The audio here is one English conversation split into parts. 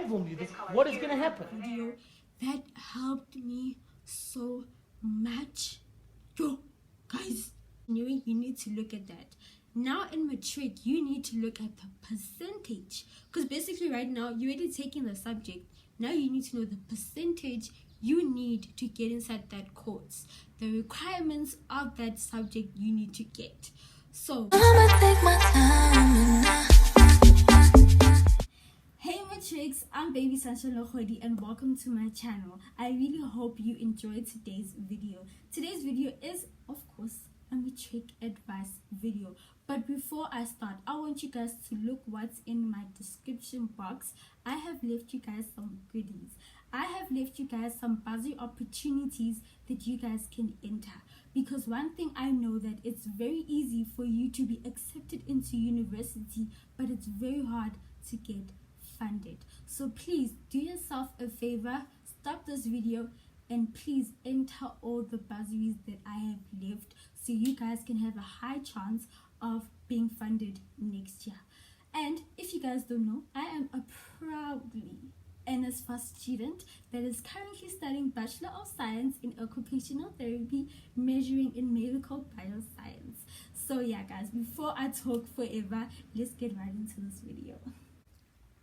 inform you that what is going to happen. Video that helped me so much. Yo, guys, you need to look at that. Now in Matric, you need to look at the percentage, because basically right now you're already taking the subject. Now you need to know the percentage you need to get inside that course, the requirements of that subject you need to get. So I'ma take my time. Hey Matrix, I'm Baby Sunshine Legodi and welcome to my channel. I really hope you enjoyed today's video. Today's video is, of course, a Matric advice video. But before I start, I want you guys to look what's in my description box. I have left you guys some goodies. I have left you guys some buzzy opportunities that you guys can enter. Because one thing I know that it's very easy for you to be accepted into university, but it's very hard to get funded. So please do yourself a favor, stop this video and please enter all the bursaries that I have left so you guys can have a high chance of being funded next year. And if you guys don't know, I am a proudly NSFA student that is currently studying Bachelor of Science in Occupational Therapy, majoring in medical bioscience. So yeah guys, before I talk forever, let's get right into this video.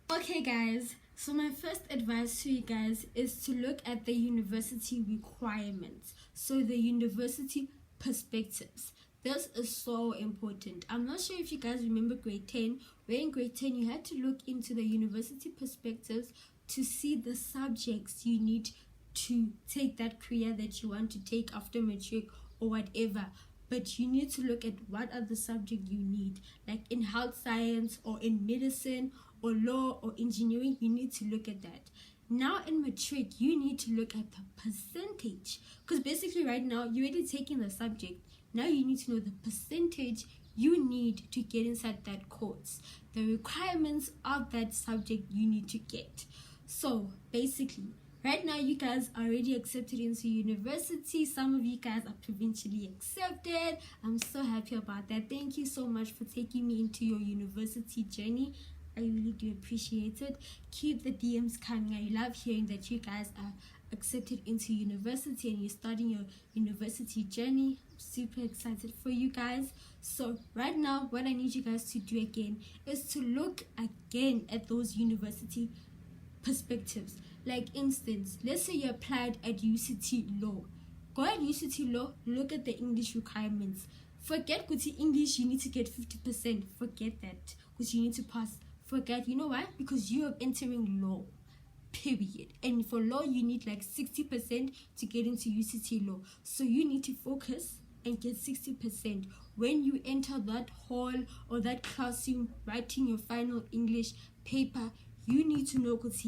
Okay guys, so my first advice to you guys is to look at the university requirements. So the university perspectives. This is so important. I'm not sure if you guys remember grade 10, where in grade 10 you had to look into the university perspectives to see the subjects you need to take that career that you want to take after matric or whatever. But you need to look at what are the subjects you need, like in health science or in medicine or law or engineering. You need to look at that. Now in Matric, you need to look at the percentage, because basically right now you're already taking the subject. Now you need to know the percentage you need to get inside that course, the requirements of that subject you need to get. So basically right now you guys are already accepted into university. Some of you guys are provincially accepted. I'm so happy about that. Thank you so much for taking me into your university journey. I really do appreciate it. Keep the DMs coming. I love hearing that you guys are accepted into university and you're starting your university journey. I'm super excited for you guys. So right now, what I need you guys to do again is to look again at those university perspectives. Like instance, let's say you applied at UCT Law. Go at UCT Law, look at the English requirements. Forget good English, you need to get 50%. Forget that, because you need to pass. Forget, you know why? Because you are entering law, period. And for law, you need like 60% to get into UCT Law. So you need to focus and get 60%. When you enter that hall or that classroom, writing your final English paper, you need to know, because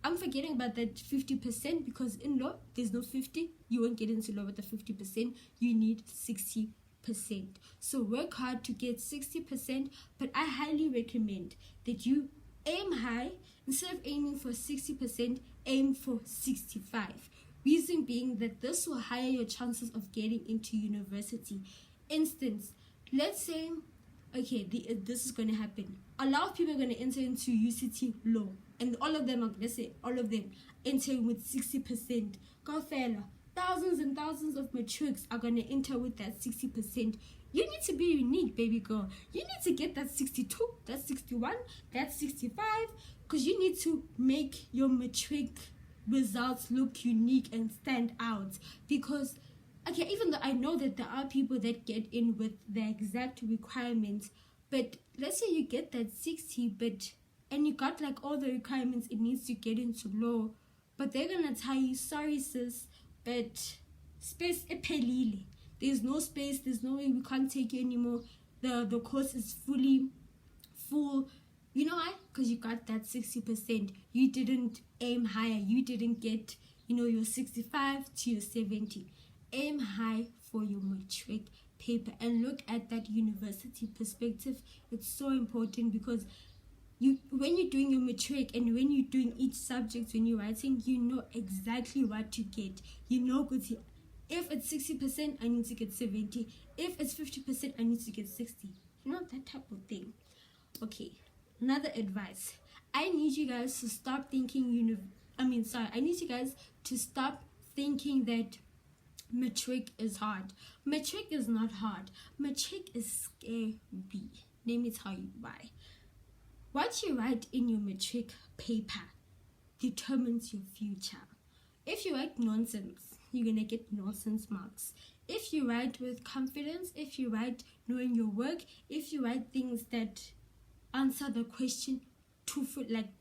I'm forgetting about that 50%, because in law, there's no 50. You won't get into law with the 50%. You need 60%. So work hard to get 60%, but I highly recommend that you aim high. Instead of aiming for 60%, aim for 65. Reason being that this will higher your chances of getting into university. Instance, let's say, okay, this is going to happen. A lot of people are going to enter into UCT Law, and all of them are, let's say, all of them entering with 60%. Go fella. Thousands and thousands of matrics are going to enter with that 60%. You need to be unique, baby girl. You need to get that 62, that 61, that 65, because you need to make your matric results look unique and stand out. Because, okay, even though I know that there are people that get in with the exact requirements, but let's say you get that 60, and you got like all the requirements it needs to get into law, but they're going to tell you, sorry sis, but space ephelile. There's no space, there's no way, we can't take you anymore. The course is fully full. You know why? Because you got that 60%. You didn't aim higher. You didn't get, your 65 to your 70. Aim high for your matric paper and look at that university perspective. It's so important, because when you're doing your matric and when you're doing each subject, when you're writing, you know exactly what to get. You know, if it's 60%, I need to get 70. If it's 50%, I need to get 60. You know, that type of thing. Okay, another advice. I need you guys to stop thinking I need you guys to stop thinking that Matric is hard. Matric is not hard. Matric is scary. Let me tell you why. What you write in your Matric paper determines your future. If you write nonsense, you're gonna get nonsense marks. If you write with confidence, if you write knowing your work, if you write things that answer the question like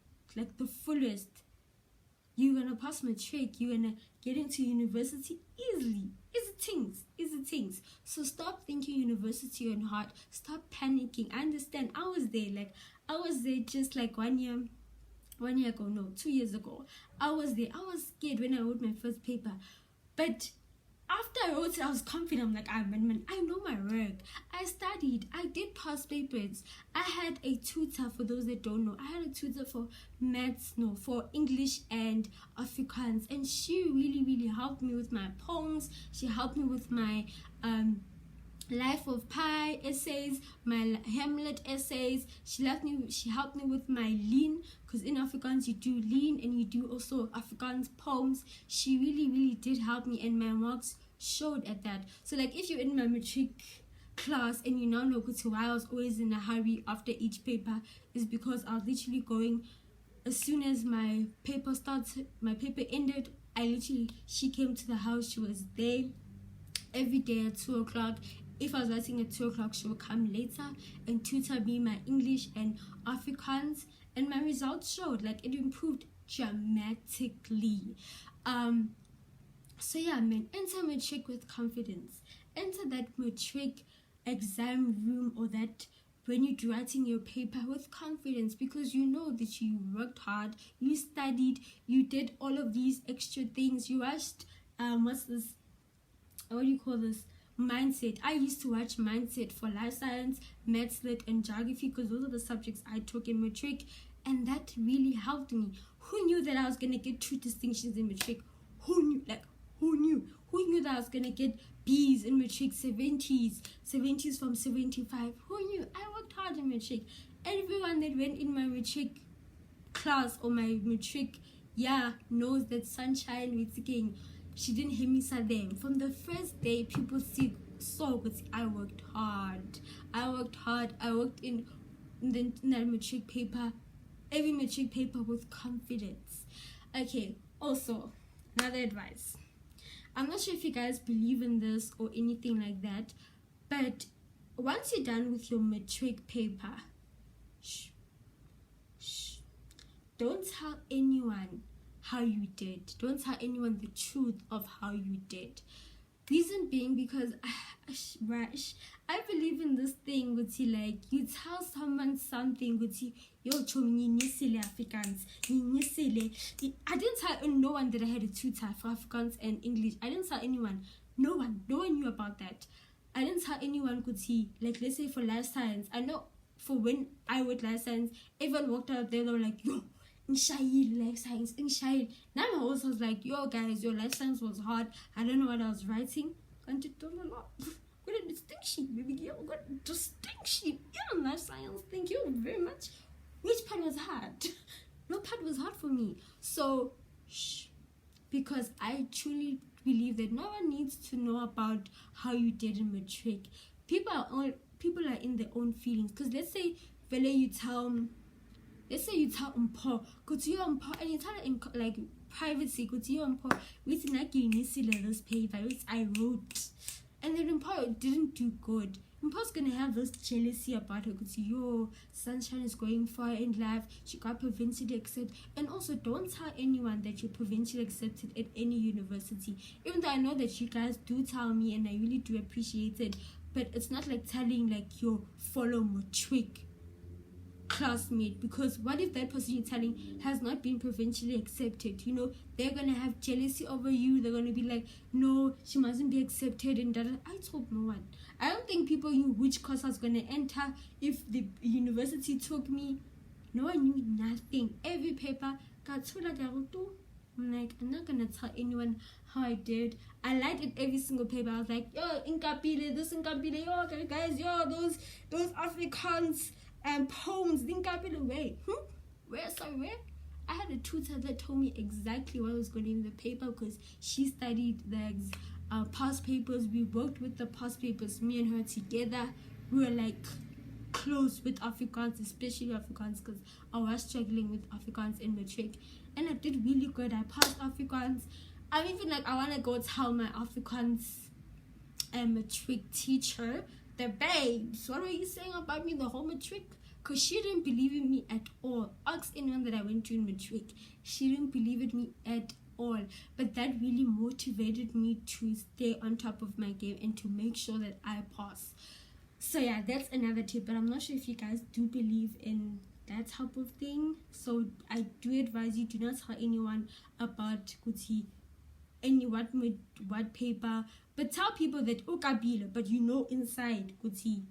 the fullest, you're gonna pass Matric. You're gonna get into university easily. Easy things. So stop thinking university and hard. Stop panicking. I understand. I was there just like 1 year ago, no, 2 years ago. I was there. I was scared when I wrote my first paper. But after I wrote it, I was confident. I'm like, man, I know my work. I studied. I did past papers. I had a tutor, for those that don't know. I had a tutor for for English and Afrikaans. And she really, really helped me with my poems. She helped me with my Life of Pi essays, my Hamlet essays. She helped me with my lean, because in Afrikaans you do lean and you do also Afrikaans poems. She really, really did help me, and my marks showed at that. So like, if you're in my Matric class and you now know why I was always in a hurry after each paper, is because I was literally going, as soon as my paper ended, she came to the house. She was there every day at 2 o'clock. If I was writing at 2 o'clock, she would come later and tutor me my English and Afrikaans, and my results showed, like, it improved dramatically. So yeah, man, enter Matric with confidence. Enter that Matric exam room, or that when you're writing your paper, with confidence, because you know that you worked hard, you studied, you did all of these extra things. You watched Mindset. I used to watch Mindset for life science, maths, lit, and geography, because those are the subjects I took in Matric, and that really helped me. Who knew that I was gonna get 2 distinctions in Matric? Who knew? Who knew that I was gonna get B's in Matric, 70s from 75? Who knew? I worked hard in Matric. Everyone that went in my Matric class or my Matric knows that Sunshine Legodi, she didn't hear me say them. From the first day, people saw that I worked hard. I worked in that Matric paper, every Matric paper, with confidence. Okay, also, another advice. I'm not sure if you guys believe in this or anything like that, but once you're done with your Matric paper, don't tell anyone how you did. Don't tell anyone the truth of how you did. Reason being, because I believe in this thing, like, you tell someone something, yo, Afrikaans. I didn't tell no one that I had a tutor for Afrikaans and English. I didn't tell anyone. No one knew about that. I didn't tell anyone, like, let's say for life science. I know for when I wrote life science, everyone walked out there, they were like, yo, life science, Now my host was like, yo guys, your life science was hard. I don't know what I was writing. And it done a lot. Got a distinction, baby girl. Got a distinction. Yeah, life science. Thank you very much. Which part was hard? No part was hard for me. So, because I truly believe that no one needs to know about how you did in Matric. People are in their own feelings. Because let's say you tell Mpo, go to your Mpo, and you tell it in like privacy, go to your Mpo, which this paper, which I wrote, and then Mpo didn't do good. Mpo's gonna have this jealousy about her, because your Sunshine is going far in life, she got provincially accepted. And also, don't tell anyone that you're provincially accepted at any university, even though I know that you guys do tell me, and I really do appreciate it, but it's not like telling like your follow Matric classmate, because what if that person you're telling has not been provincially accepted? You know, they're gonna have jealousy over you. They're gonna be like, no, she mustn't be accepted, and that. I told no one. I don't think people knew which course I was gonna enter. If the university took me, no one knew nothing. Every paper got told that I'm like, I'm not gonna tell anyone how I did. I lied in every single paper. I was like, yo, Inkapile, this Inkapile, yo, okay, guys, yo, those Afrikaans and poems, Inkapile, wait, where I had a tutor that told me exactly what was going in the paper, because she studied the past papers. We worked with the past papers, me and her together. We were like close with Afrikaans, especially Afrikaans, because I was struggling with Afrikaans in Matric, and I did really good. I passed Afrikaans. I'm even like, I want to go tell my Afrikaans Matric teacher, the babes, what were you saying about me the whole Matric? Because she didn't believe in me at all. Ask anyone that I went to in Matric, she didn't believe in me at all. But that really motivated me to stay on top of my game and to make sure that I pass. So yeah, that's another tip, but I'm not sure if you guys do believe in that type of thing. So I do advise you, do not tell anyone about Kuti what paper, but tell people that ukabila, but you know inside Kuti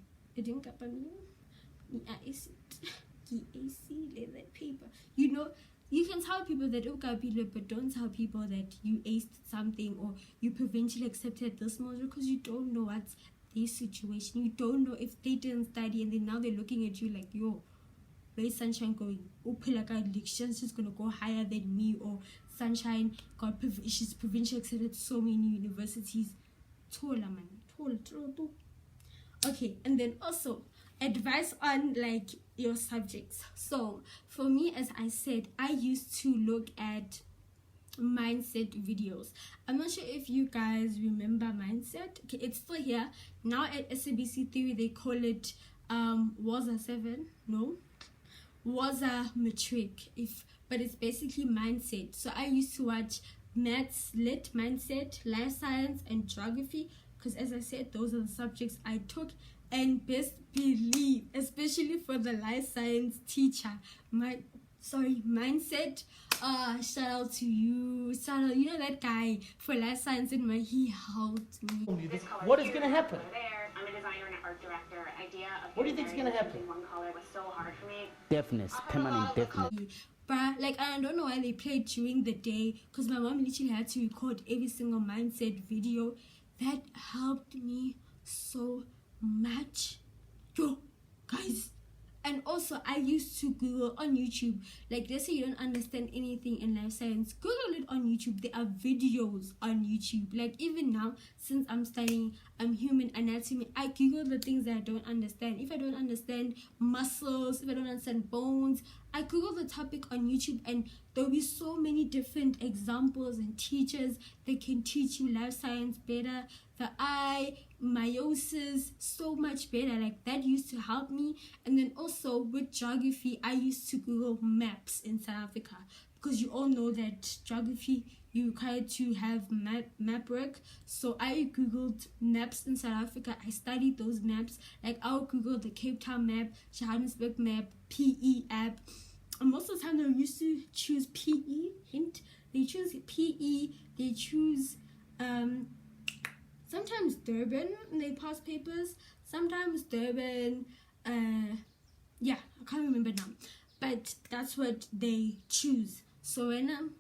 that paper, you know. You can tell people that ukabila, but don't tell people that you aced something or you provincially accepted this module, because you don't know what's their situation. You don't know if they didn't study and then now they're looking at you like, yo, where's Sunshine going? She's just gonna go higher than me, or Sunshine she's provincially accepted so many universities. Okay, and then also advice on like your subjects. So for me, as I said, I used to look at mindset videos. I'm not sure if you guys remember mindset. Okay, it's still here now at SABC Theory. They call it Waza 7, no, Waza Matric, but it's basically mindset. So I used to watch maths, lit, mindset, life science, and geography, because as I said, those are the subjects I took. And best believe, especially for the life science teacher, mindset, shout out to you, you know that guy for life science in my, he helped me. What is gonna happen? I'm a designer and an art director. Idea of what do you think is gonna happen? One color was so hard for me. Deafness, permanent deafness. But like, I don't know why they played during the day, because my mom literally had to record every single mindset video. That helped me so much, yo guys. And also I used to Google on YouTube, like let's say you don't understand anything in life science, Google it on YouTube. There are videos on YouTube. Like even now, since I'm studying human anatomy, I Google the things that I don't understand. If I don't understand muscles, if I don't understand bones, I Google the topic on YouTube, and there'll be so many different examples and teachers that can teach you life science better, the eye, meiosis, so much better. Like that used to help me. And then also with geography, I used to Google maps in South Africa, because you all know that geography, you require to have map work. So I Googled maps in South Africa. I studied those maps. Like I'll Google the Cape Town map, Johannesburg map, PE app. And most of the time they used to choose PE. Hint, they choose PE, they choose sometimes Durban when they pass papers, sometimes Durban, yeah, I can't remember now, but that's what they choose. So when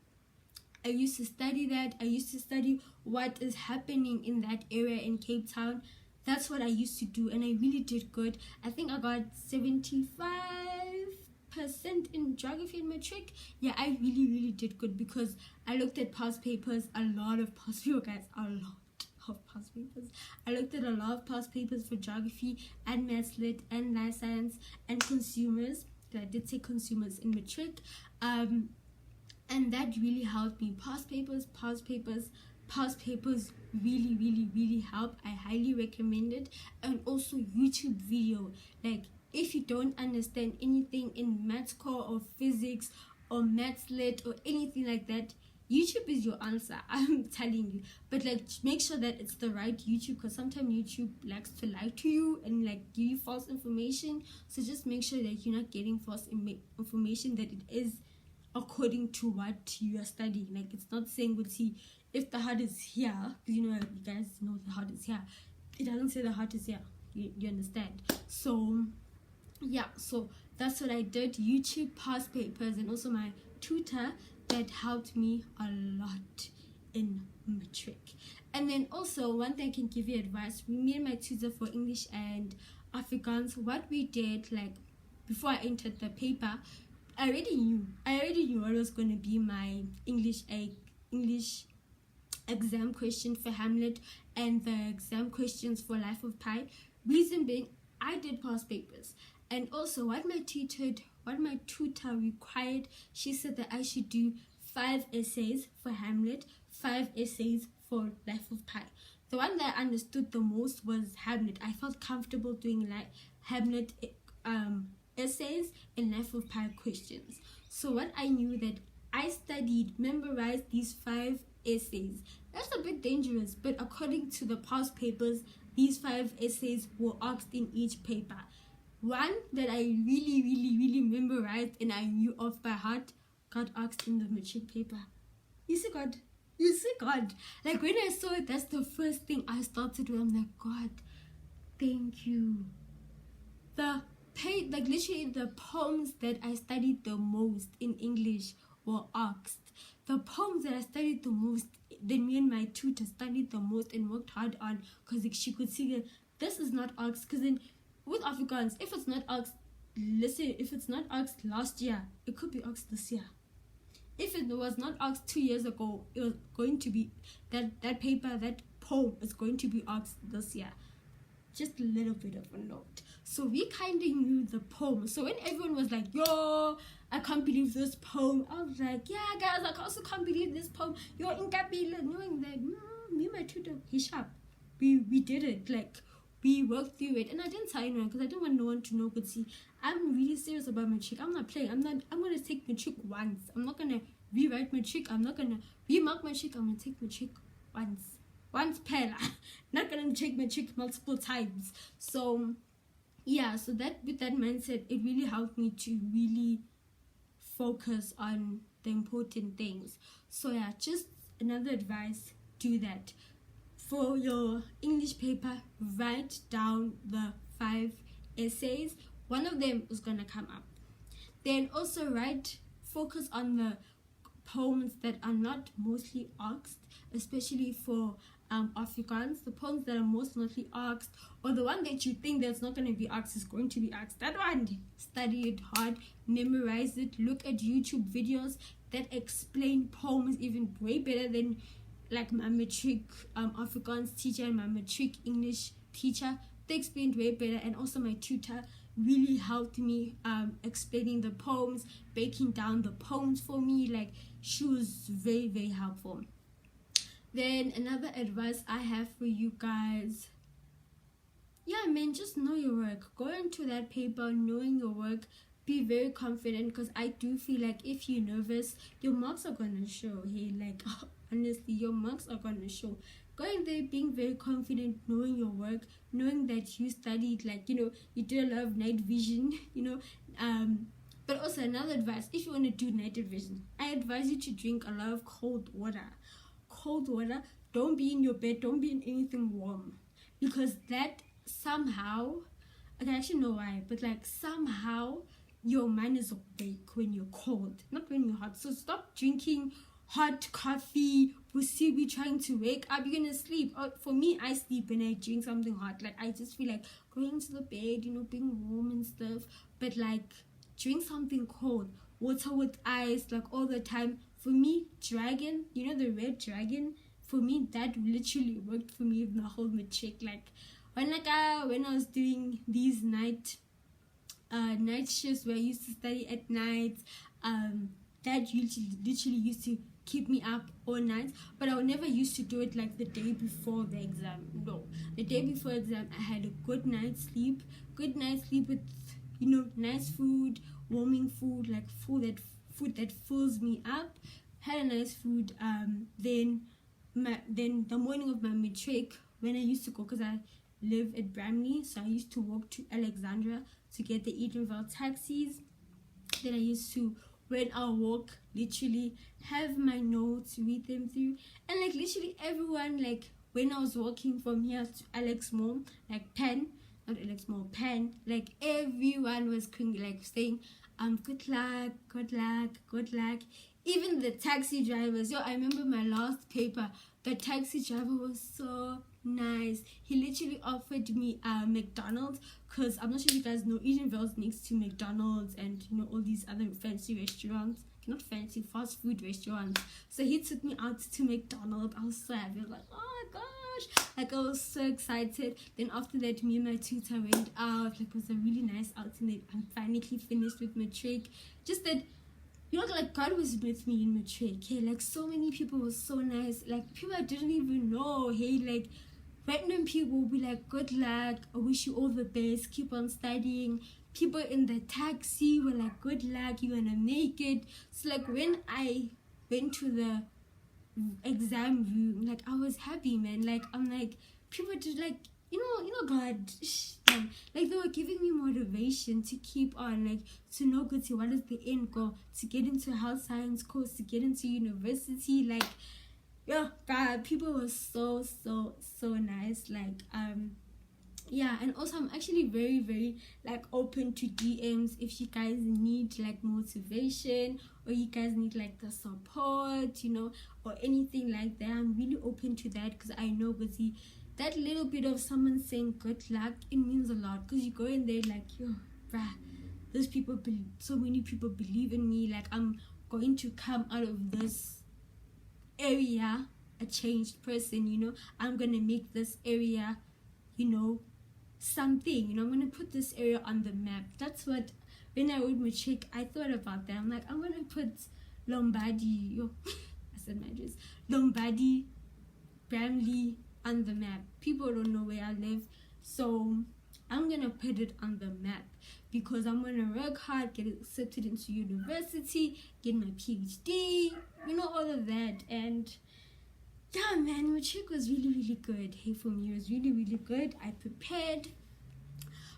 I used to study that, I used to study what is happening in that area in Cape Town. That's what I used to do, and I really did good. I think I got 75% in geography and Matric. Yeah, I really did good, because I looked at past papers, a lot of past papers, guys, a lot of past papers. I looked at a lot of past papers for geography and maths lit and life science and consumers. I did say consumers in Matric, and that really helped me. Past papers really help. I highly recommend it. And also YouTube video, like if you don't understand anything in maths core or physics or maths lit or anything like that, YouTube is your answer, I'm telling you. But like, make sure that it's the right YouTube, because sometimes YouTube likes to lie to you and like give you false information. So just make sure that you're not getting false information, that it is according to what you are studying. Like it's not saying, we'll see if the heart is here, because you know, you guys know the heart is here. It doesn't say the heart is here. You understand? So yeah, so that's what I did. YouTube, past papers, and also my tutor that helped me a lot in Matric. And then also, one thing I can give you advice, me and my tutor for English and Afrikaans, what we did, like before I entered the paper, I already knew what was going to be my English exam question for Hamlet and the exam questions for Life of Pi. Reason being, I did past papers, and also what my tutor required, she said that I should do 5 essays for Hamlet, 5 essays for Life of Pi. The one that I understood the most was Hamlet. I felt comfortable doing like Hamlet essays and Life of Pi questions. So what I knew that I memorized these 5 essays. That's a bit dangerous, but according to the past papers, these 5 essays were asked in each paper. One that I really memorized and I knew off by heart got asked in the Matric paper. You see God. Like when I saw it, that's the first thing I started with. I'm like, God, thank you. Literally the poems that I studied the most in English were asked. The poems that I studied the most, then me and my tutor studied the most and worked hard on, because she could see that this is not asked. Because then with Afrikaans, if it's not asked, if it's not asked last year, it could be asked this year. If it was not asked 2 years ago, it was going to be that paper, that poem is going to be asked this year. Just a little bit of a note. So we kind of knew the poem. So when everyone was like, yo, I can't believe this poem, I was like, yeah guys, I also can't believe this poem. Yo, Inkabila, knowing that me and my tutor, he's sharp. We did it. Like, we worked through it. And I didn't tell anyone because I didn't want no one to know. But see, I'm really serious about Matric. I'm not playing. I'm going to take Matric once. I'm not going to rewrite Matric. I'm not going to remark Matric. I'm going to take Matric once per. Not going to take Matric multiple times. So yeah, so that with that mindset, it really helped me to really focus on the important things. So yeah, just another advice, do that. For your English paper, write down the 5 essays. One of them is gonna come up. Then also focus on the poems that are not mostly asked, especially for Afrikaans. The poems that are mostly asked, or the one that you think that's not going to be asked is going to be asked. That one, study it hard, memorize it, look at YouTube videos that explain poems even way better than like my Matric Afrikaans teacher and my Matric English teacher. They explained way better, and also my tutor really helped me explaining the poems, breaking down the poems for me. Like, she was very helpful. Then another advice I have for you guys, yeah man, just know your work. Go into that paper knowing your work. Be very confident, because I do feel like if you're nervous, your marks are gonna show. Hey, like honestly, your marks are gonna show. Going there being very confident, knowing your work, knowing that you studied, like, you know, you did a lot of night vision, you know. But also another advice, if you want to do night vision, I advise you to drink a lot of cold water. Don't be in your bed, don't be in anything warm, because that somehow, I can actually know why, but like somehow your mind is awake when you're cold, not when you're hot. So stop drinking hot coffee, be trying to wake up. You're gonna sleep. For me, I sleep when I drink something hot. Like, I just feel like going to the bed, you know, being warm and stuff. But like, drink something cold, water with ice, like all the time. For me, dragon, you know, the red dragon, for me, that literally worked for me in the whole Matric. Like, when I was doing these night shifts where I used to study at night, that literally used to keep me up all night. But I never used to do it like the day before the exam. No, the day before exam, I had a good night's sleep with, you know, nice food, warming food, like food that fills me up. Had a nice food. Then the morning of my Matric, when I used to go, because I live at Bramley, so I used to walk to Alexandra to get the Edenville taxis. Then I used to, when I walk, literally have my notes, read them through, and like literally everyone, like when I was walking from here to Alex Mall, like Penn, like everyone was like saying, good luck. Even the taxi drivers, I remember my last paper, the taxi driver was so nice. He literally offered me McDonald's, because I'm not sure if you guys know, Edenville's next to McDonald's and all these other fancy restaurants. Not fancy, fast food restaurants. So he took me out to McDonald's. I was so happy. I was like, oh my gosh, like I was so excited. Then after that, me and my tutor went out. Like, it was a really nice outing. I'm finally finished with Matric. Just that, like God was with me in Matric. Hey, like so many people were so nice. Like people I didn't even know. Hey, like random people will be like, good luck, I wish you all the best, keep on studying. People in the taxi were like, good luck, you're gonna make it. So like when I went to the exam room, like I was happy, man. Like I'm like, people did like, God, like they were giving me motivation to keep on, like to know good, to what is the end goal, to get into a health science course, to get into university. Like, yeah, God, people were so nice. Like yeah, and also I'm actually very, very like open to DMs if you guys need like motivation, or you guys need like the support, or anything like that. I'm really open to that, because I know, that little bit of someone saying good luck, it means a lot, because you go in there like, yo, bruh, those people, so many people believe in me. Like I'm going to come out of this area a changed person. I'm gonna make this area something. I'm gonna put this area on the map. That's what, when I wrote Matric, I thought about that. I'm like, I'm gonna put Lombardy I said my address, Lombardy, Bramley on the map. People don't know where I live, so I'm gonna put it on the map, because I'm gonna work hard, get accepted into university, get my PhD, all of that. And yeah, man, Matric was really, really good. Hey, for me, it was really, really good. I prepared.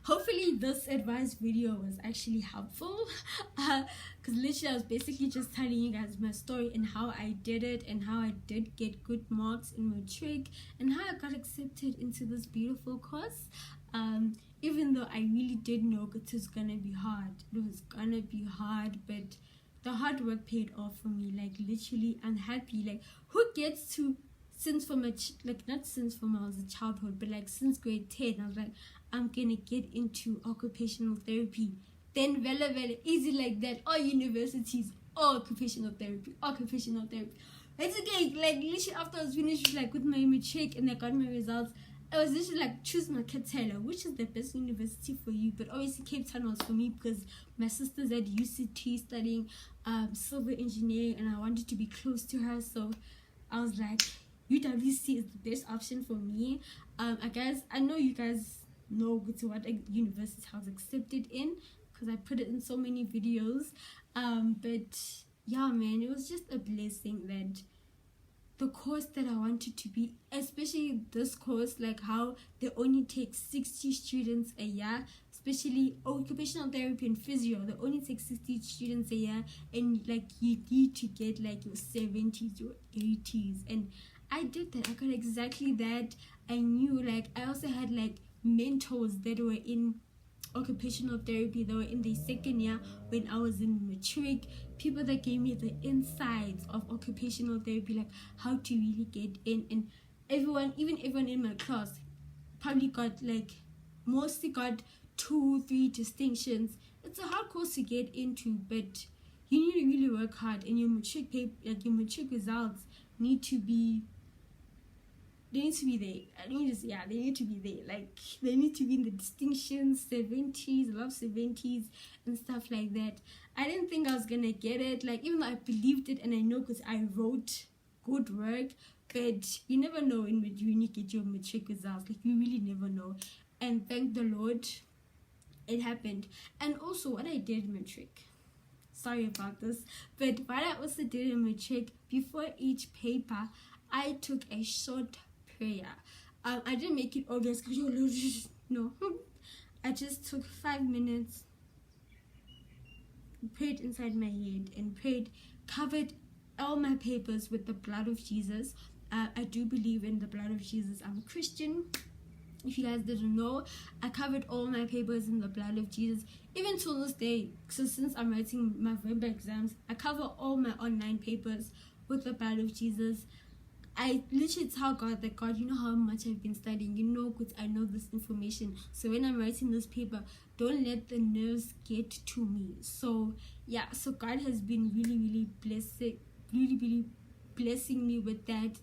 Hopefully this advice video was actually helpful, because literally I was basically just telling you guys my story and how I did it, and how I did get good marks in Matric, and how I got accepted into this beautiful course. Even though I really did know it was gonna be hard. It was gonna be hard, but the hard work paid off for me. Like literally, I'm happy. Like who gets to, since from not since from I was a childhood, but like since grade 10, I was like, I'm gonna get into occupational therapy. Then very, very easy like that. All universities, all occupational therapy. It's okay. Like literally after I was finished like with my Matric and I got my results, I was literally like, choose my Taylor, which is the best university for you. But obviously Cape Town was for me, because my sister's at UCT studying civil engineering, and I wanted to be close to her. So I was like, UWC is the best option for me. I know you guys know to what university I was accepted in, because I put it in so many videos. But yeah, man, it was just a blessing that the course that I wanted to be, especially this course, like how they only take 60 students a year, especially occupational therapy and physio, they only take 60 students a year, and like you need to get like your 70s, your 80s, and I did that. I got exactly that. I knew, like, I also had like mentors that were in occupational therapy, they were in the second year when I was in Matric, people that gave me the insights of occupational therapy, like how to really get in. And everyone in my class probably got mostly got 2-3 distinctions. It's a hard course to get into, but you need to really work hard, and your Matric paper, your Matric results need to be, they need to be there. They need to be there. Like, they need to be in the distinctions, 70s, I love 70s and stuff like that. I didn't think I was gonna get it, like, even though I believed it and I know because I wrote good work, but you never know when you get your Matric results. Like, you really never know. And thank the Lord, it happened. And also, what I did in Matric, sorry about this, but what I also did in Matric, before each paper, I took a short prayer. I didn't make it obvious, no. I just took 5 minutes, prayed inside my head, and covered all my papers with the blood of Jesus. I do believe in the blood of Jesus. I'm a Christian. If you guys didn't know, I covered all my papers in the blood of Jesus. Even till this day, so since I'm writing my November exams, I cover all my online papers with the blood of Jesus. I literally tell God that, God, you know how much I've been studying, you know, because I know this information. So when I'm writing this paper, don't let the nerves get to me. So yeah, so God has been really blessing me with that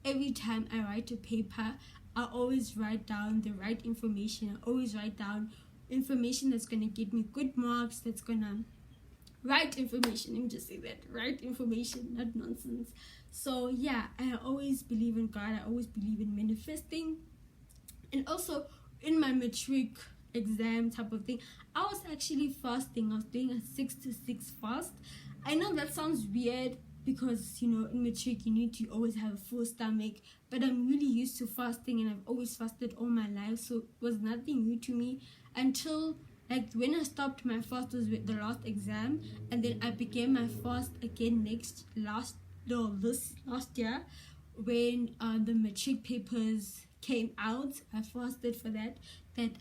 every time I write a paper, I always write down the right information. I always write down information that's going to get me good marks, that's going to right information. Let me just say that, right information, not nonsense. So yeah, I always believe in God. I always believe in manifesting. And also in my matric exam type of thing, I was actually fasting. I was doing a 6 to 6 fast. I know that sounds weird because, you know, in matric you need to always have a full stomach, but I'm really used to fasting and I've always fasted all my life, so it was nothing new to me until like when I stopped my fast was with the last exam, and then I began my fast again this last year when the matric papers came out. I fasted for that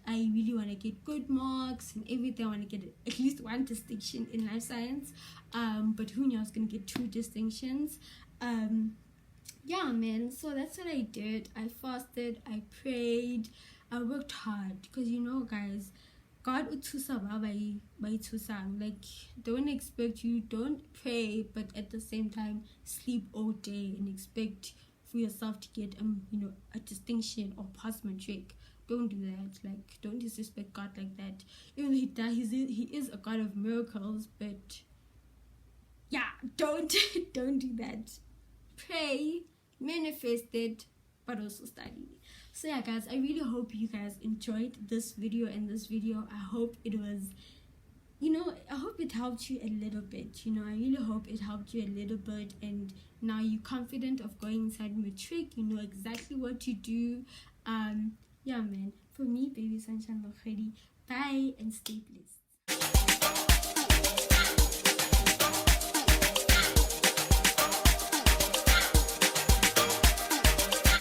I really want to get good marks and everything. I want to get at least 1 distinction in life science, but who knew I was going to get 2 distinctions. Yeah, man, so that's what I did. I fasted, I prayed, I worked hard, because you know, guys, God uthusa ba ithusang. Like, don't pray but at the same time sleep all day and expect for yourself to get you know, a distinction or pass matric. Don't do that. Like, don't disrespect God like that. Even though he is a God of miracles, but yeah, don't do that. Pray, manifest it, but also study. So yeah, guys, I really hope you guys enjoyed this video. I hope it was, you know, I hope it helped you a little bit. You know, I really hope it helped you a little bit, and now you're confident of going inside matric. You know exactly what to do. Yeah, man. For me, Baby Sunshine Legodi. Bye and stay blessed.